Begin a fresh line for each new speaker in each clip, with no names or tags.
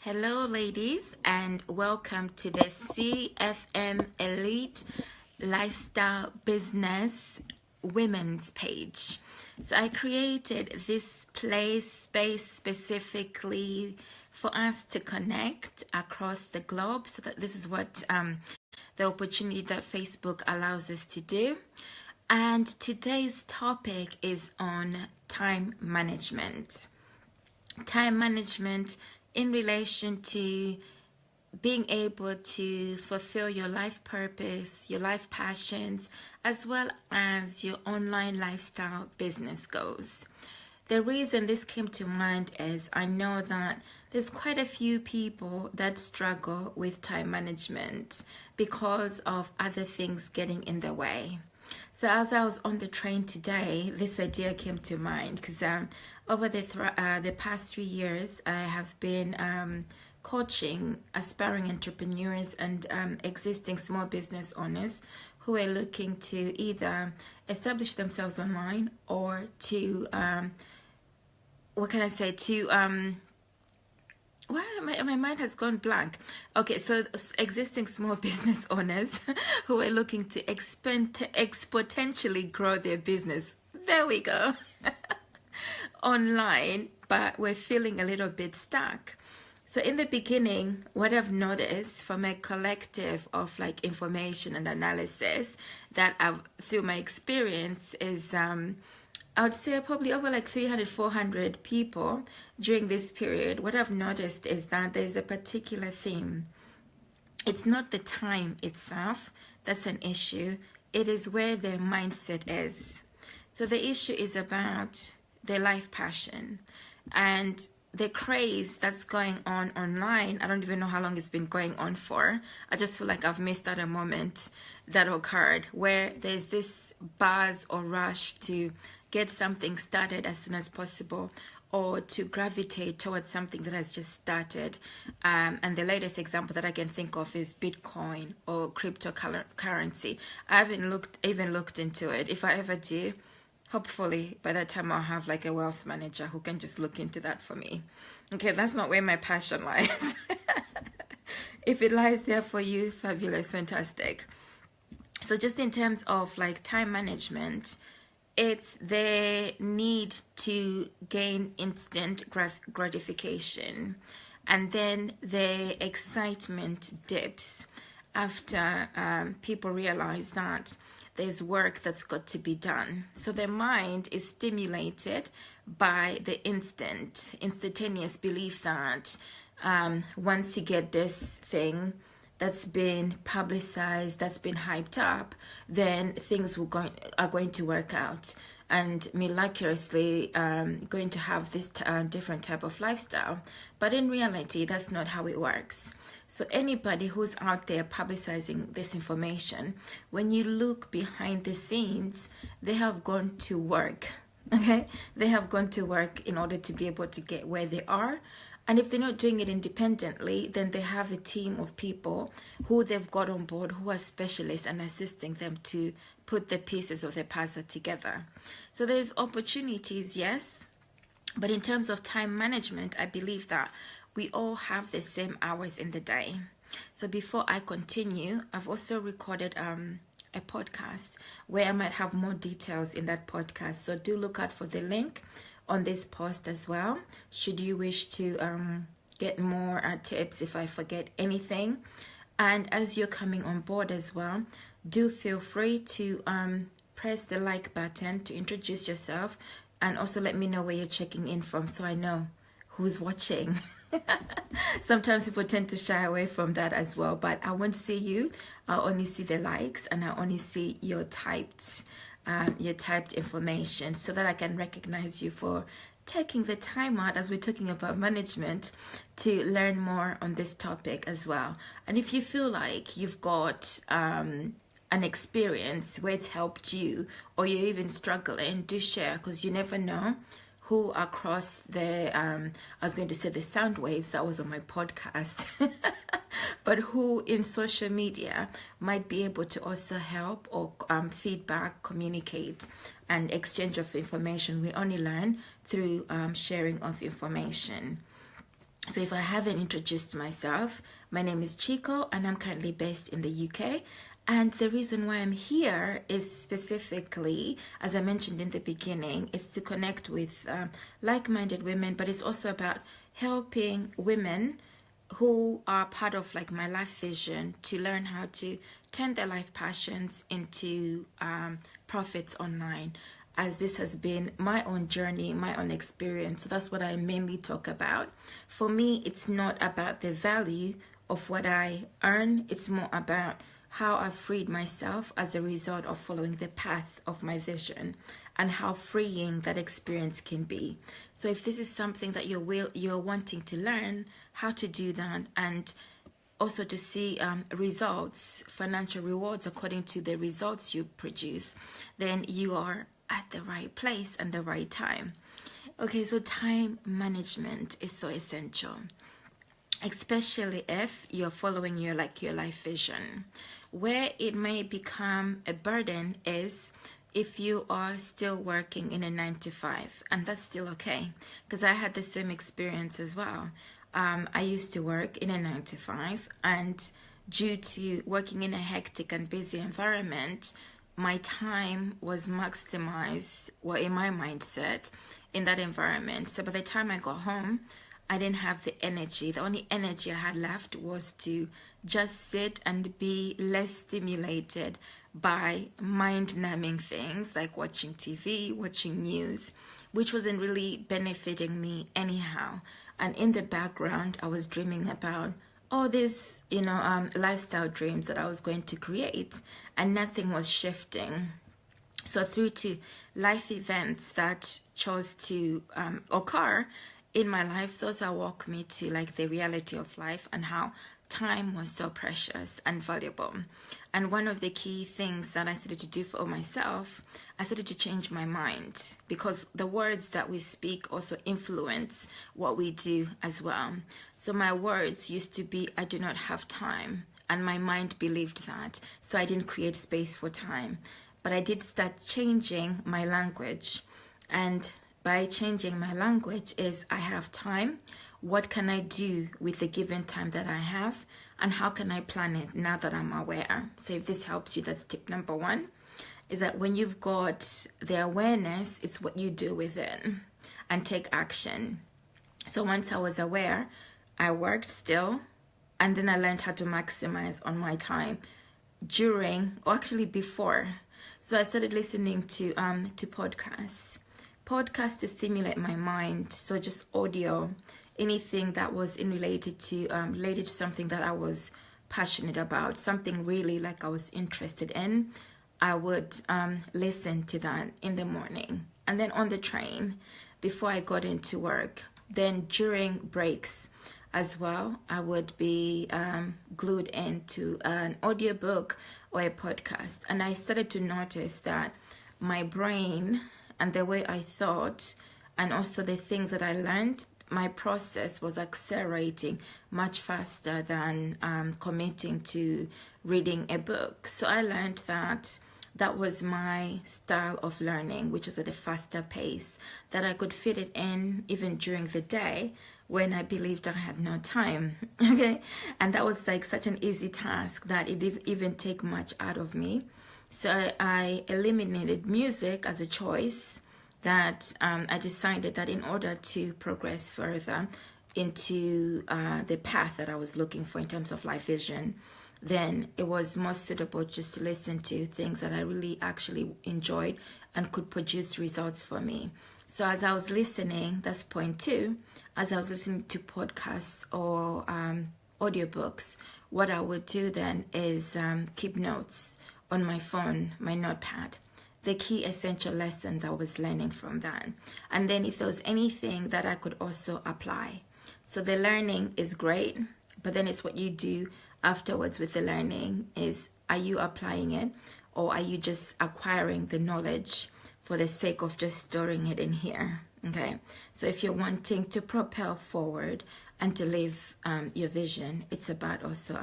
Hello, ladies, and welcome to the CFM Elite Lifestyle Business Women's page. So I created this space specifically for us to connect across the globe. So that this is what the opportunity that Facebook allows us to do. And today's topic is on time management. Time management in relation to being able to fulfill your life purpose, your life passions, as well as your online lifestyle business goals. The reason this came to mind is I know that there's quite a few people that struggle with time management because of other things getting in the way. So as I was on the train today, this idea came to mind because over the past 3 years, I have been coaching aspiring entrepreneurs and existing small business owners who are looking to either establish themselves online or to, my mind has gone blank. Okay, so existing small business owners who are looking to exponentially grow their business. There we go. Online, but we're feeling a little bit stuck. So in the beginning, what I've noticed from a collective of like information and analysis that I've through my experience is I would say probably over like 300, 400 people during this period. What I've noticed is that there's a particular theme. It's not the time itself that's an issue. It is where their mindset is. So the issue is about their life passion and the craze that's going on online. I don't even know how long it's been going on for. I just feel like I've missed out a moment that occurred where there's this buzz or rush to get something started as soon as possible or to gravitate towards something that has just started. And the latest example that I can think of is Bitcoin or cryptocurrency. I haven't even looked into it. If I ever do, hopefully by that time I'll have like a wealth manager who can just look into that for me. Okay, that's not where my passion lies. If it lies there for you, fabulous, fantastic. So just in terms of like time management, it's the need to gain instant gratification, and then the excitement dips after people realize that there's work that's got to be done. So their mind is stimulated by the instantaneous belief that once you get this thing that's been publicized, that's been hyped up, then things are going to work out and miraculously going to have this different type of lifestyle. But in reality, that's not how it works. So anybody who's out there publicizing this information, when you look behind the scenes, they have gone to work, okay? They have gone to work in order to be able to get where they are. And if they're not doing it independently, then they have a team of people who they've got on board who are specialists and assisting them to put the pieces of the puzzle together. So there's opportunities, yes. But in terms of time management, I believe that we all have the same hours in the day. So before I continue, I've also recorded a podcast where I might have more details in that podcast. So do look out for the link on this post as well, should you wish to get more tips if I forget anything. And as you're coming on board as well, do feel free to press the like button to introduce yourself and also let me know where you're checking in from so I know who's watching. Sometimes people tend to shy away from that as well, but I won't see you. I'll only see the likes and I'll only see your typed information so that I can recognize you for taking the time out as we're talking about management to learn more on this topic as well. And if you feel like you've got an experience where it's helped you or you're even struggling, do share, because you never know who across the I was going to say the sound waves that was on my podcast but who in social media might be able to also help or feedback, communicate and exchange of information. We only learn through sharing of information. So if I haven't introduced myself, my name is Chico and I'm currently based in the UK. And the reason why I'm here is specifically, as I mentioned in the beginning, it's to connect with like-minded women, but it's also about helping women who are part of like my life vision to learn how to turn their life passions into profits online, as this has been my own journey, my own experience. So that's what I mainly talk about. For me, it's not about the value of what I earn. It's more about how I've freed myself as a result of following the path of my vision, and how freeing that experience can be. So if this is something that you're wanting to learn how to do that, and also to see results, financial rewards according to the results you produce, then you are at the right place and the right time. Okay, so time management is so essential, especially if you're following your life vision. Where it may become a burden is if you are still working in a 9 to 5, and that's still okay, because I had the same experience as well. I used to work in a 9 to 5, and due to working in a hectic and busy environment, my time was maximized, well, in my mindset, in that environment. So by the time I got home, I didn't have the energy. The only energy I had left was to just sit and be less stimulated by mind-numbing things like watching TV, watching news, which wasn't really benefiting me anyhow. And in the background, I was dreaming about all these, lifestyle dreams that I was going to create, and nothing was shifting. So through to life events that chose to occur in my life, those are walk me to like the reality of life and how time was so precious and valuable. And one of the key things that I started to do for myself, I started to change my mind, because the words that we speak also influence what we do as well. So my words used to be, I do not have time, and my mind believed that, so I didn't create space for time. But I did start changing my language, and by changing my language is, I have time. What can I do with the given time that I have, and how can I plan it now that I'm aware? So if this helps you, that's tip number 1, is that when you've got the awareness, it's what you do with it and take action. So once I was aware, I worked still, and then I learned how to maximize on my time during, or actually before. So I started listening to podcasts to stimulate my mind. So just audio, anything that was related to something that I was passionate about, something really like I was interested in, I would listen to that in the morning, and then on the train before I got into work. Then during breaks as well, I would be glued into an audiobook or a podcast. And I started to notice that my brain and the way I thought, and also the things that I learned, my process was accelerating much faster than committing to reading a book. So I learned that was my style of learning, which was at a faster pace, that I could fit it in even during the day when I believed I had no time. Okay, and that was like such an easy task that it didn't even take much out of me. So I eliminated music as a choice, that I decided that in order to progress further into the path that I was looking for in terms of life vision, then it was more suitable just to listen to things that I really actually enjoyed and could produce results for me. So as I was listening, that's point 2, as I was listening to podcasts or audiobooks, what I would do then is keep notes on my phone, my notepad, the key essential lessons I was learning from that. And then if there was anything that I could also apply. So the learning is great, but then it's what you do afterwards with the learning. Is, are you applying it, or are you just acquiring the knowledge for the sake of just storing it in here? Okay, so if you're wanting to propel forward and to live your vision, it's about also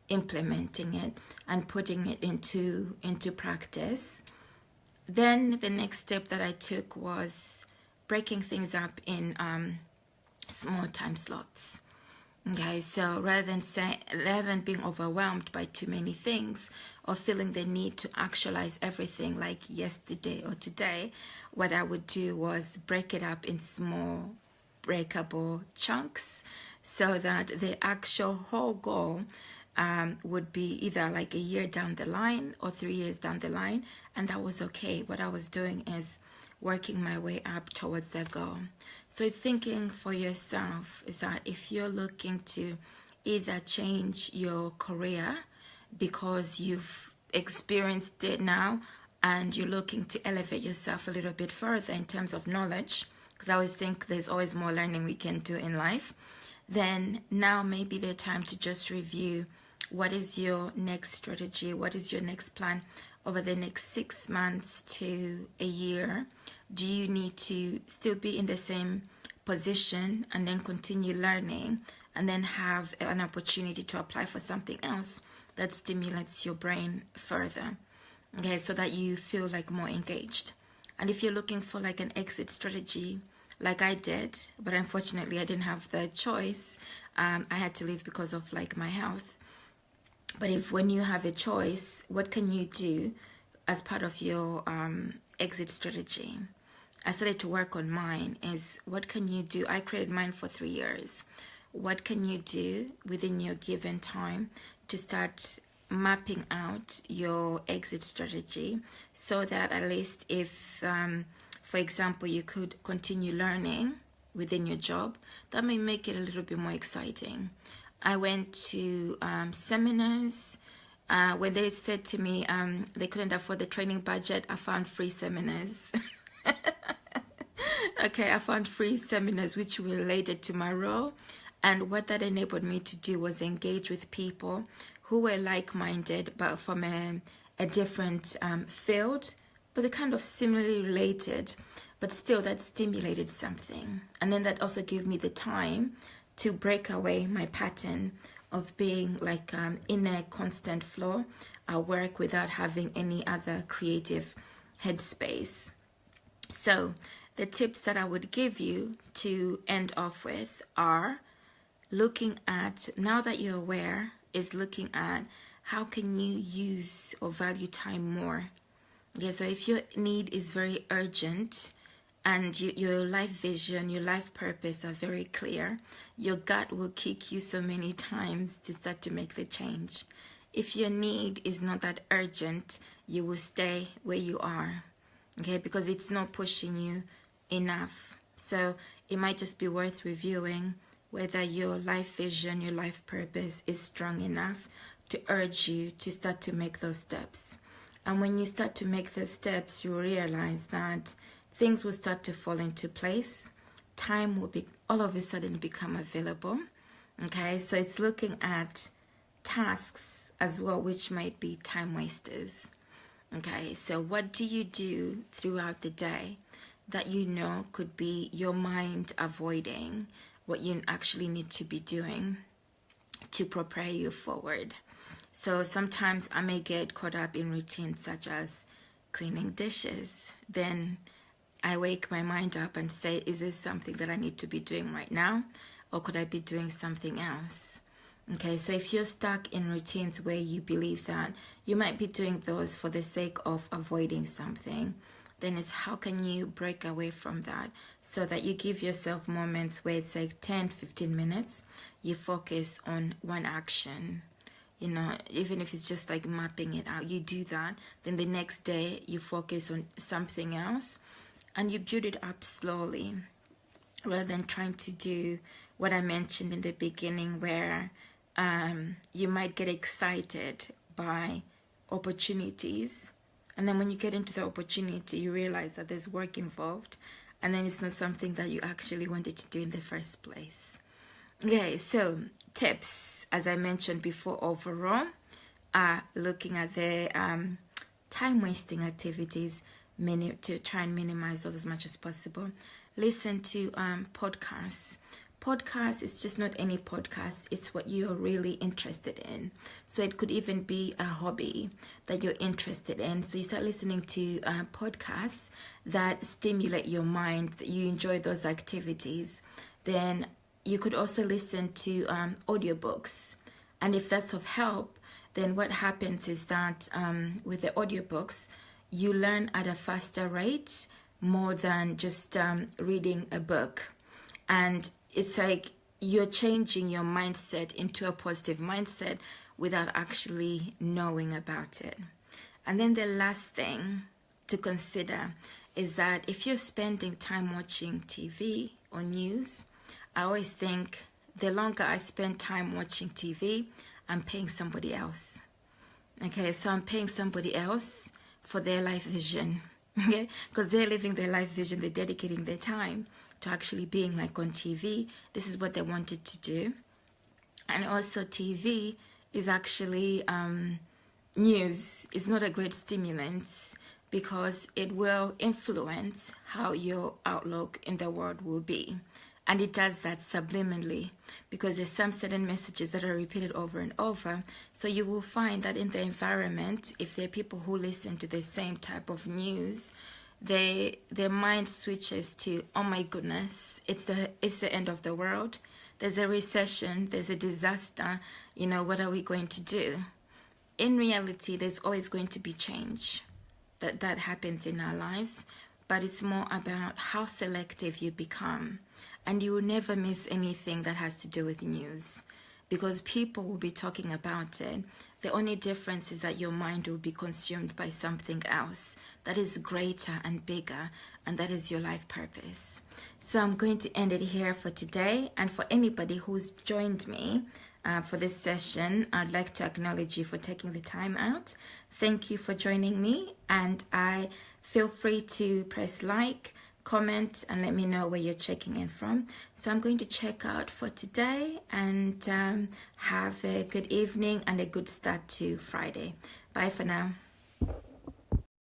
implementing it and putting it into practice. Then the next step that I took was breaking things up in small time slots. Okay, so rather than being overwhelmed by too many things or feeling the need to actualize everything like yesterday or today, what I would do was break it up in small breakable chunks so that the actual whole goal would be either like a year down the line or 3 years down the line, and that was okay. What I was doing is working my way up towards that goal. So it's thinking for yourself is that if you're looking to either change your career because you've experienced it now and you're looking to elevate yourself a little bit further in terms of knowledge, because I always think there's always more learning we can do in life, then now may be the time to just review what is your next strategy, what is your next plan over the next 6 months to a year. Do you need to still be in the same position and then continue learning and then have an opportunity to apply for something else that stimulates your brain further, okay, so that you feel like more engaged? And if you're looking for like an exit strategy like I did, but unfortunately I didn't have the choice, I had to leave because of like my health. But if when you have a choice, what can you do as part of your exit strategy? I started to work on mine is what can you do? I created mine for 3 years. What can you do within your given time to start mapping out your exit strategy so that at least if, for example, you could continue learning within your job, that may make it a little bit more exciting. I went to seminars. When they said to me they couldn't afford the training budget, I found free seminars. Okay, I found free seminars which related to my role. And what that enabled me to do was engage with people who were like-minded, but from a different field, but they're kind of similarly related, but still that stimulated something. And then that also gave me the time to break away my pattern of being like in a constant flow. I work without having any other creative headspace. So the tips that I would give you to end off with are looking at, now that you're aware, is looking at how can you use or value time more. Yeah, so if your need is very urgent and your life vision, your life purpose are very clear, your gut will kick you so many times to start to make the change. If your need is not that urgent, you will stay where you are, okay, because it's not pushing you enough. So it might just be worth reviewing whether your life vision, your life purpose is strong enough to urge you to start to make those steps. And when you start to make those steps, you realize that things will start to fall into place. Time will be all of a sudden become available. Okay, so it's looking at tasks as well, which might be time wasters. Okay, so what do you do throughout the day that you know could be your mind avoiding what you actually need to be doing to prepare you forward? So sometimes I may get caught up in routines such as cleaning dishes. Then I wake my mind up and say, is this something that I need to be doing right now? Or could I be doing something else? Okay, so if you're stuck in routines where you believe that you might be doing those for the sake of avoiding something, then it's how can you break away from that so that you give yourself moments where it's like 10, 15 minutes, you focus on one action. You know, even if it's just like mapping it out, you do that. Then the next day you focus on something else and you build it up slowly rather than trying to do what I mentioned in the beginning where you might get excited by opportunities. And then when you get into the opportunity, you realize that there's work involved. And then it's not something that you actually wanted to do in the first place. Okay, so tips, as I mentioned before, overall, are looking at the time-wasting activities to try and minimize those as much as possible. Listen to podcasts. Podcast is just not any podcast, it's what you're really interested in. So it could even be a hobby that you're interested in. So you start listening to podcasts that stimulate your mind, that you enjoy those activities. Then you could also listen to audiobooks. And if that's of help, then what happens is that with the audiobooks, you learn at a faster rate more than just reading a book. And it's like you're changing your mindset into a positive mindset without actually knowing about it. And then the last thing to consider is that if you're spending time watching TV or news, I always think the longer I spend time watching TV, I'm paying somebody else. Okay, so I'm paying somebody else for their life vision. Okay, because they're living their life vision, they're dedicating their time to actually being like on TV. This is what they wanted to do. And also TV is actually news is not a great stimulant because it will influence how your outlook in the world will be. And it does that subliminally because there's some certain messages that are repeated over and over. So you will find that in the environment, if there are people who listen to the same type of news, their mind switches to, oh my goodness, it's the end of the world. There's a recession, there's a disaster, what are we going to do? In reality, there's always going to be change that happens in our lives, but it's more about how selective you become. And you will never miss anything that has to do with news because people will be talking about it. The only difference is that your mind will be consumed by something else that is greater and bigger, and that is your life purpose. So I'm going to end it here for today. And for anybody who's joined me for this session, I'd like to acknowledge you for taking the time out. Thank you for joining me, and I feel free to press like, comment, and let me know where you're checking in from. So I'm going to check out for today, and have a good evening and a good start to Friday. Bye for now.